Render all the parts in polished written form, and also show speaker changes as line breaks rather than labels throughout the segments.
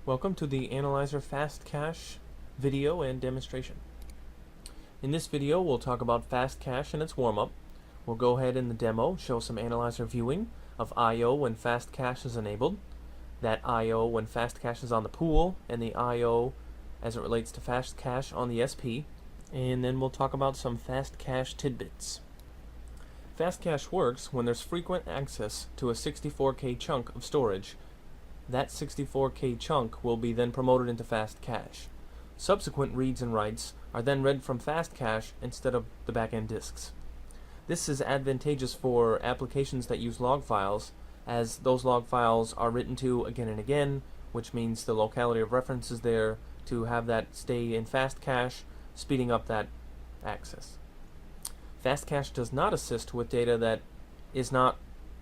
Welcome to the Analyzer Fast Cache video and demonstration. In this video we'll talk about Fast Cache and its warm-up. We'll go ahead in the demo, show some analyzer viewing of I/O when Fast Cache is enabled, that I/O when Fast Cache is on the pool, and the I/O as it relates to Fast Cache on the SP, and then we'll talk about some Fast Cache tidbits. Fast Cache works when there's frequent access to a 64K chunk of storage. That 64K chunk will be then promoted into Fast Cache. Subsequent reads and writes are then read from Fast Cache instead of the backend disks. This is advantageous for applications that use log files, as those log files are written to again and again, which means the locality of reference is there to have that stay in Fast Cache, speeding up that access. Fast Cache does not assist with data that is not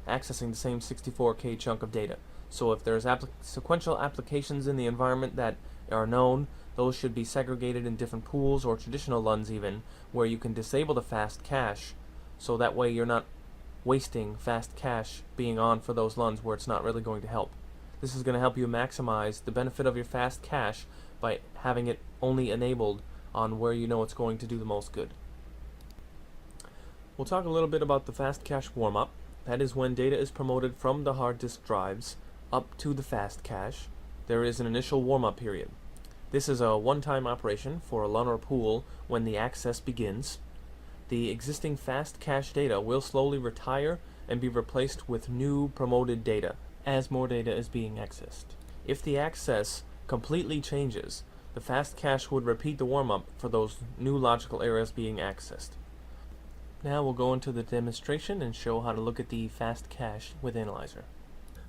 accessing the same 64K chunk of data. So if there's sequential applications in the environment that are known, those should be segregated in different pools or traditional LUNs even, where you can disable the Fast Cache, so that way you're not wasting Fast Cache being on for those LUNs where it's not really going to help. This is going to help you maximize the benefit of your Fast Cache by having it only enabled on where you know it's going to do the most good. We'll talk a little bit about the Fast Cache warm-up. That is when data is promoted from the hard disk drives up to the Fast Cache. There is an initial warm-up period. This is a one-time operation for a LUN or pool when the access begins. The existing Fast Cache data will slowly retire and be replaced with new promoted data as more data is being accessed. If the access completely changes, the Fast Cache would repeat the warm-up for those new logical areas being accessed. Now we'll go into the demonstration and show how to look at the Fast Cache with Analyzer.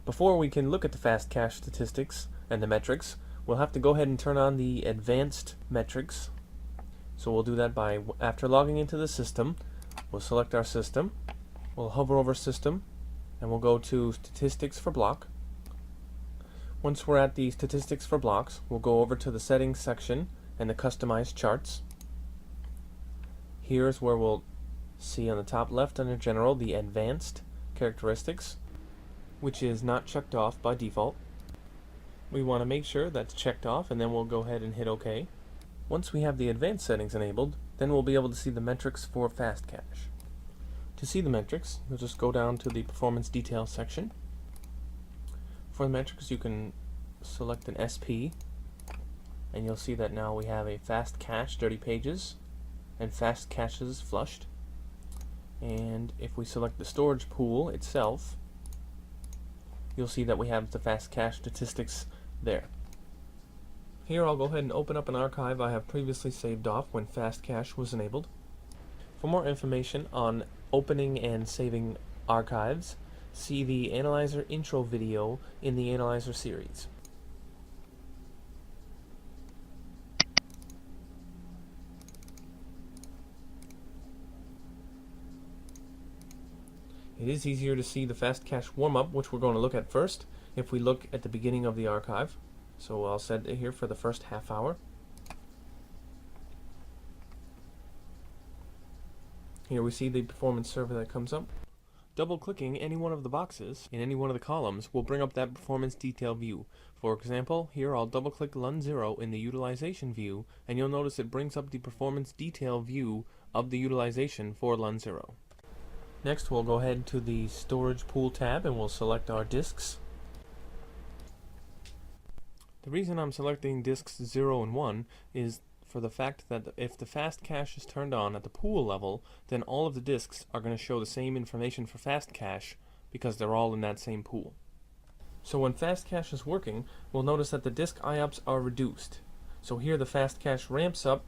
Before we can look at the Fast Cache statistics and the metrics, we'll have to go ahead and turn on the advanced metrics. So we'll do that by, after logging into the system, we'll select our system, we'll hover over system, and we'll go to statistics for block. Once we're at the statistics for blocks, we'll go over to the settings section and the customized charts. Here's where we'll see on the top left under general the advanced characteristics, which is not checked off by default. We want to make sure that's checked off, and then we'll go ahead and hit OK. Once we have the advanced settings enabled, then we'll be able to see the metrics for Fast Cache. To see the metrics, you'll just go down to the performance details section. For the metrics, you can select an SP, and you'll see that now we have a Fast Cache 30 pages and Fast Caches flushed. And if we select the storage pool itself, you'll see that we have the Fast Cache statistics there. Here I'll go ahead and open up an archive I have previously saved off when Fast Cache was enabled. For more information on opening and saving archives, see the Analyzer intro video in the Analyzer series. It is easier to see the Fast Cache warm-up, which we're going to look at first, if we look at the beginning of the archive. So I'll set it here for the first half hour. Here we see the performance survey that comes up. Double-clicking any one of the boxes in any one of the columns will bring up that performance detail view. For example, here I'll double-click LUN 0 in the utilization view, and you'll notice it brings up the performance detail view of the utilization for LUN 0. Next, we'll go ahead to the Storage Pool tab and we'll select our disks. The reason I'm selecting disks 0 and 1 is for the fact that if the Fast Cache is turned on at the pool level, then all of the disks are going to show the same information for Fast Cache because they're all in that same pool. So when Fast Cache is working, we'll notice that the disk IOPS are reduced. So here the Fast Cache ramps up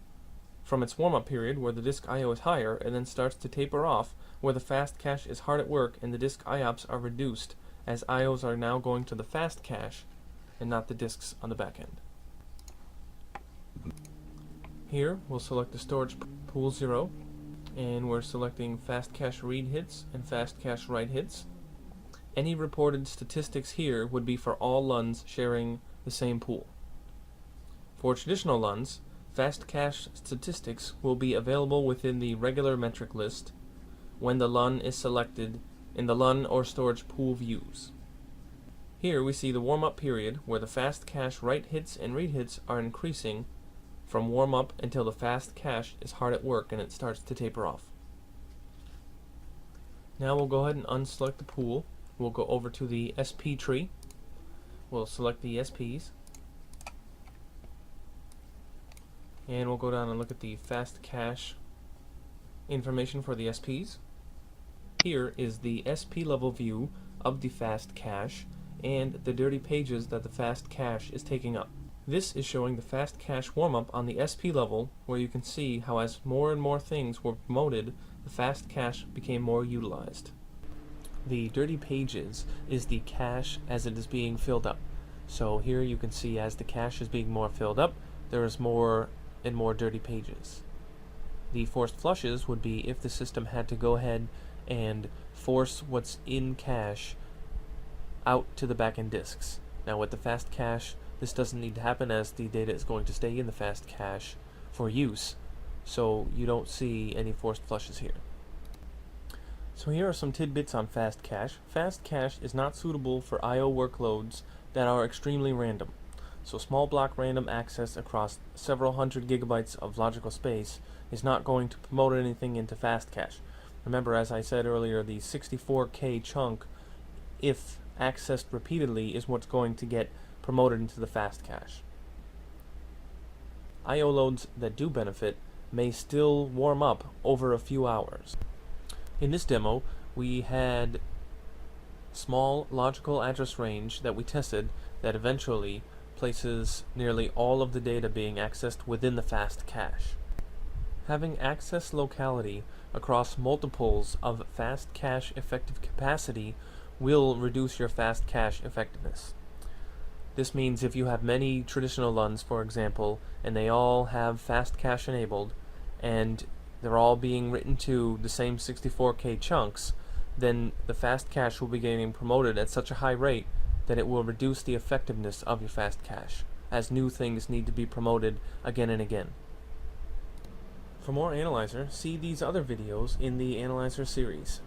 from its warm-up period where the disk I/O is higher, and then starts to taper off where the Fast Cache is hard at work and the disk IOPS are reduced, as IOs are now going to the Fast Cache and not the disks on the back end. Here we'll select the storage pool 0, and we're selecting Fast Cache read hits and Fast Cache write hits. Any reported statistics here would be for all LUNs sharing the same pool. For traditional LUNs, Fast Cache statistics will be available within the regular metric list when the LUN is selected in the LUN or storage pool views. Here we see the warm-up period where the fast cache write hits and read hits are increasing from warm-up until the fast cache is hard at work and it starts to taper off. Now we'll go ahead and unselect the pool. We'll go over to the SP tree. We'll select the SPs. And we'll go down and look at the fast cache information for the SPs. Here is the SP level view of the fast cache and the dirty pages that the fast cache is taking up. This is showing the fast cache warm-up on the SP level, where you can see how as more and more things were promoted, the fast cache became more utilized. The dirty pages is the cache as it is being filled up. So here you can see as the cache is being more filled up, there is more and more dirty pages. The forced flushes would be if the system had to go ahead and force what's in cache out to the backend disks. Now with the fast cache, this doesn't need to happen as the data is going to stay in the fast cache for use, so you don't see any forced flushes here. So here are some tidbits on fast cache. Fast cache is not suitable for I/O workloads that are extremely random. So small block random access across several hundred gigabytes of logical space is not going to promote anything into fast cache. Remember, as I said earlier, the 64K chunk, if accessed repeatedly, is what's going to get promoted into the fast cache. I/O loads that do benefit may still warm up over a few hours. In this demo, we had small logical address range that we tested that eventually places nearly all of the data being accessed within the fast cache. Having access locality across multiples of fast cache effective capacity will reduce your fast cache effectiveness. This means if you have many traditional LUNs, for example, and they all have fast cache enabled, and they're all being written to the same 64K chunks, then the fast cache will be getting promoted at such a high rate that it will reduce the effectiveness of your fast cache, as new things need to be promoted again and again. For more Analyzer, see these other videos in the Analyzer series.